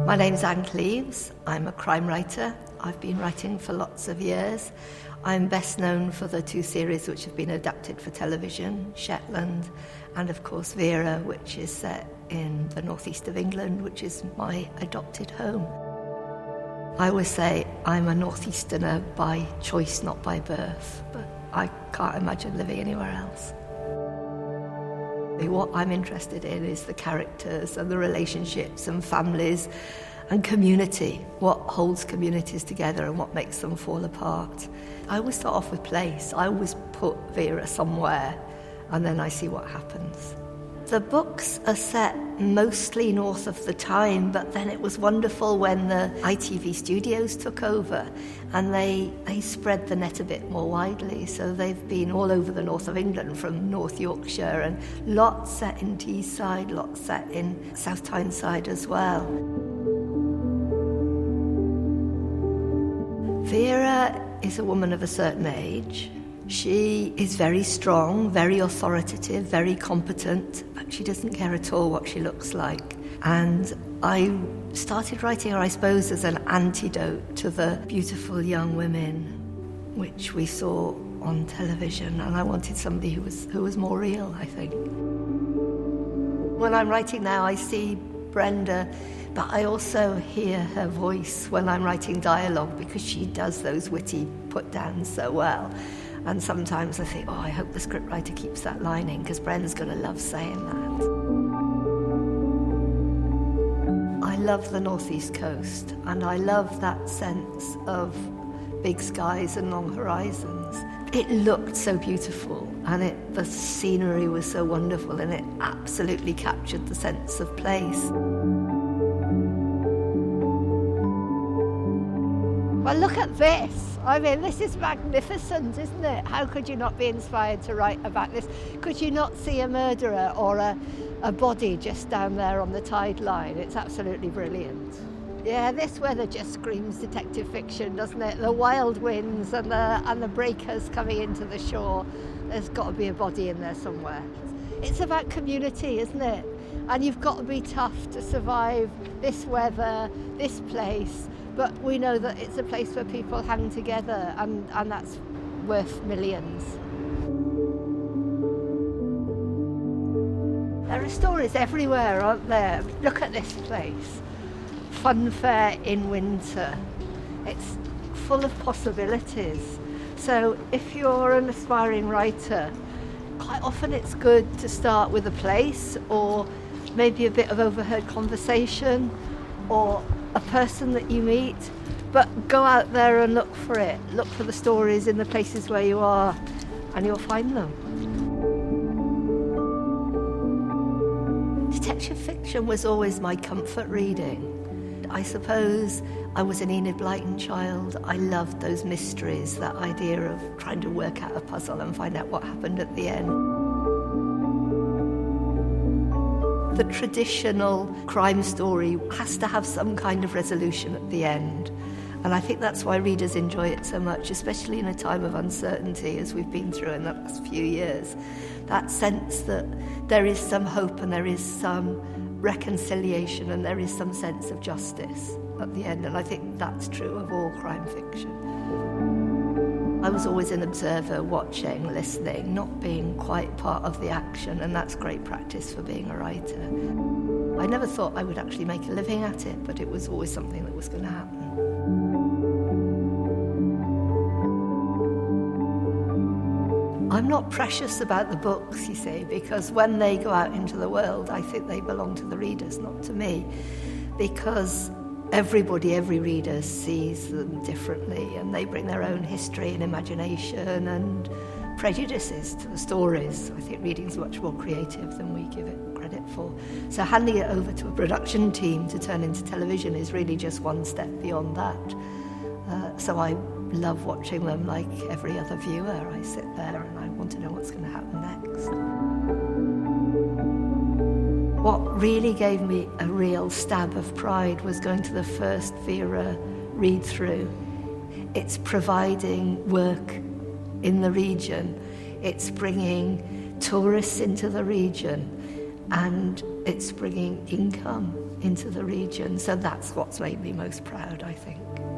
My name's Ann Cleeves. I'm a crime writer. I've been writing for lots of years. I'm best known for the two series which have been adapted for television, Shetland, and of course Vera, which is set in the northeast of England, which is my adopted home. I always say I'm a northeasterner by choice, not by birth, but I can't imagine living anywhere else. What I'm interested in is the characters and the relationships and families and community, what holds communities together and what makes them fall apart. I always start off with place. I always put Vera somewhere and then I see what happens. The books are set mostly north of the Tyne, but then it was wonderful when the ITV studios took over and they spread the net a bit more widely. So they've been all over the north of England, from North Yorkshire, and lots set in Teesside, lots set in South Tyneside as well. Vera is a woman of a certain age. She is very strong, very authoritative, very competent, but she doesn't care at all what she looks like. And I started writing her, I suppose, as an antidote to the beautiful young women which we saw on television, and I wanted somebody who was more real, I think. When I'm writing now, I see Brenda, but I also hear her voice when I'm writing dialogue, because she does those witty put-downs so well. And sometimes I think, I hope the scriptwriter keeps that line in, because Bren's going to love saying that. I love the northeast coast, and I love that sense of big skies and long horizons. It looked so beautiful, and the scenery was so wonderful, and it absolutely captured the sense of place. Well, look at this. I mean, this is magnificent, isn't it? How could you not be inspired to write about this? Could you not see a murderer or a body just down there on the tide line? It's absolutely brilliant. Yeah, this weather just screams detective fiction, doesn't it? The wild winds and the breakers coming into the shore. There's got to be a body in there somewhere. It's about community, isn't it? And you've got to be tough to survive this weather, this place. But we know that it's a place where people hang together, and that's worth millions. There are stories everywhere, aren't there? Look at this place. Funfair in winter. It's full of possibilities. So if you're an aspiring writer, quite often it's good to start with a place, or maybe a bit of overheard conversation, or a person that you meet, but go out there and look for it. Look for the stories in the places where you are, and you'll find them. Detective fiction was always my comfort reading. I suppose I was an Enid Blyton child. I loved those mysteries, that idea of trying to work out a puzzle and find out what happened at the end. The traditional crime story has to have some kind of resolution at the end. And I think that's why readers enjoy it so much, especially in a time of uncertainty as we've been through in the last few years. That sense that there is some hope and there is some reconciliation and there is some sense of justice at the end. And I think that's true of all crime fiction. I was always an observer, watching, listening, not being quite part of the action, and that's great practice for being a writer. I never thought I would actually make a living at it, but it was always something that was going to happen. I'm not precious about the books, you see, because when they go out into the world, I think they belong to the readers, not to me, because every reader sees them differently, and they bring their own history and imagination and prejudices to the stories. I think reading's much more creative than we give it credit for. So handing it over to a production team to turn into television is really just one step beyond that. So I love watching them like every other viewer. I sit there and I want to know what's going to happen next. What really gave me a real stab of pride was going to the first Vera read-through. It's providing work in the region. It's bringing tourists into the region, and it's bringing income into the region. So that's what's made me most proud, I think.